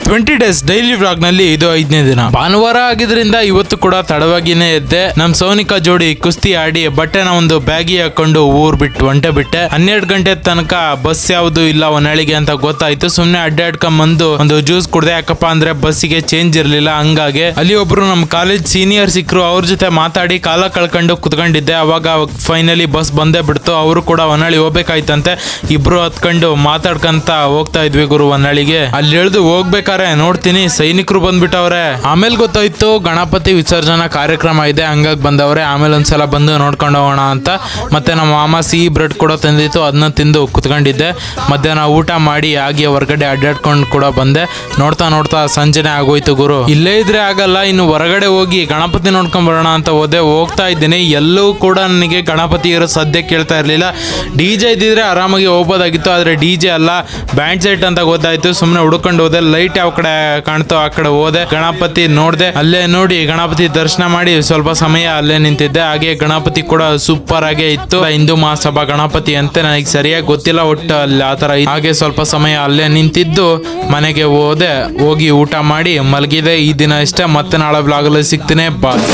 20 days daily vlog ನಲ್ಲಿ ಇದು 5ನೇ ದಿನ. ಭಾನುವಾರ ಆಗಿದ್ರಿಂದ ಇವತ್ತು ಕೂಡ ತಡವಾಗಿನೇ ಎದ್ದೆ. ನಮ್ ಸೋನಿಕಾ ಜೋಡಿ ಕುಸ್ತಿ ಆಡಿ ಬಟ್ಟೆನ ಒಂದು ಬ್ಯಾಗಿ ಹಾಕೊಂಡು ಊರ್ ಬಿಟ್ಟು ಒಂಟೆ ಬಿಟ್ಟೆ. 12 ಗಂಟೆ ತನಕ ಬಸ್ ಯಾವ್ದು ಇಲ್ಲ ಹೊನ್ನಾಳಿಗೆ ಅಂತ ಗೊತ್ತಾಯ್ತು. ಸುಮ್ನೆ ಅಡ್ಡಾಡ್ಕೊಂಡ್ ಬಂದು ಒಂದು ಜ್ಯೂಸ್ ಕುಡ್ದೆ. ಯಾಕಪ್ಪ ಅಂದ್ರೆ ಬಸ್ಸಿಗೆ ಚೇಂಜ್ ಇರ್ಲಿಲ್ಲ. ಹಂಗಾಗಿ ಅಲ್ಲಿ ಒಬ್ರು ನಮ್ ಕಾಲೇಜ್ ಸೀನಿಯರ್ ಸಿಕ್ಕರು. ಅವ್ರ ಜೊತೆ ಮಾತಾಡಿ ಕಾಲ ಕಳ್ಕೊಂಡು ಕುತ್ಕೊಂಡಿದ್ದೆ. ಅವಾಗ ಫೈನಲಿ ಬಸ್ ಬಂದೇ ಬಿಡ್ತು. ಅವರು ಕೂಡ ಹೊನ್ನಾಳಿ ಹೋಗ್ಬೇಕಾಯ್ತಂತೆ. ಇಬ್ರು ಹತ್ಕೊಂಡು ಮಾತಾಡ್ಕಂತ ಹೋಗ್ತಾ ಇದ್ವಿ ಗುರು ಹೊನ್ನಾಳಿಗೆ. ಅಲ್ಲಿ ಎಳ್ದು ಹೋಗ್ಬೇಕಾದ್ರೆ ನೋಡ್ತೀನಿ ಸೈನಿಕರು ಬಂದ್ಬಿಟ್ಟವ್ರೆ. ಆಮೇಲೆ ಗೊತ್ತಾಯ್ತು ಗಣಪತಿ ವಿಸರ್ಜನಾ ಕಾರ್ಯಕ್ರಮ ಇದೆ, ಹಂಗಾಗಿ ಬಂದವ್ರೆ. ಆಮೇಲೆ ಒಂದ್ಸಲ ಬಂದು ನೋಡ್ಕೊಂಡು ಹೋಗೋಣ ಅಂತ ಮತ್ತೆ ನಮ್ಮ ಮಾಮ ಸಿಹಿ ಬ್ರೆಡ್ ಕೂಡ ತಂದಿತ್ತು, ಅದನ್ನ ತಿಂದು ಕುತ್ಕೊಂಡಿದ್ದೆ. ಮಧ್ಯಾಹ್ನ ಊಟ ಮಾಡಿ ಆಗಿ ಹೊರಗಡೆ ಅಡ್ಡಾಡ್ಕೊಂಡು ಕೂಡ ಬಂದೆ. ನೋಡ್ತಾ ನೋಡ್ತಾ ಸಂಜೆನೆ ಆಗೋಯ್ತು ಗುರು. ಇಲ್ಲೇ ಇದ್ರೆ ಆಗಲ್ಲ, ಇನ್ನು ಹೊರಗಡೆ ಹೋಗಿ ಗಣಪತಿ ನೋಡ್ಕೊಂಡ್ ಬರೋಣ ಅಂತ ಹೋಗ್ತಾ ಇದ್ದೀನಿ. ಎಲ್ಲೂ ಕೂಡ ನನಗೆ ಗಣಪತಿ ಇರೋ ಸದ್ಯ ಕೇಳ್ತಾ ಇರ್ಲಿಲ್ಲ. ಡಿಜೆ ಇದ್ದಿದ್ರೆ ಆರಾಮಾಗಿ ಹೋಗ್ಬೋದಾಗಿತ್ತು, ಆದ್ರೆ ಡಿಜೆ ಅಲ್ಲ ಬ್ಯಾಂಡ್ ಸೆಟ್ ಅಂತ ಗೊತ್ತಾಯ್ತು. ಸುಮ್ನೆ ಹುಡ್ಕೊಂಡು ಹೋದೆ. ಲೈಟ್ ಯಾವ ಕಡೆ ಕಾಣ್ತೋ ಆ ಕಡೆ ಹೋದೆ. ಗಣಪತಿ ನೋಡ್ದೆ. ಅಲ್ಲೇ ನೋಡಿ ಗಣಪತಿ ದರ್ಶನ ಮಾಡಿ ಸ್ವಲ್ಪ ಸಮಯ ಅಲ್ಲೇ ನಿಂತಿದ್ದೆ. ಹಾಗೆ ಗಣಪತಿ ಕೂಡ ಸೂಪರ್ ಆಗೇ ಇತ್ತು. ಹಿಂದೂ ಮಹಾಸಭಾ ಗಣಪತಿ ಅಂತ ನನಗೆ ಸರಿಯಾಗಿ ಗೊತ್ತಿಲ್ಲ, ಒಟ್ಟು ಅಲ್ಲಿ ಆತರ. ಹಾಗೆ ಸ್ವಲ್ಪ ಸಮಯ ಅಲ್ಲೇ ನಿಂತಿದ್ದು ಮನೆಗೆ ಹೋದೆ. ಹೋಗಿ ಊಟ ಮಾಡಿ ಮಲಗಿದೆ. ಈ ದಿನ ಇಷ್ಟೇ. ಮತ್ತೆ ನಾಳೆ ಬ್ಲಾಗಲ್ಲಿ ಸಿಗ್ತೀನಿ. ಬಾಯ್.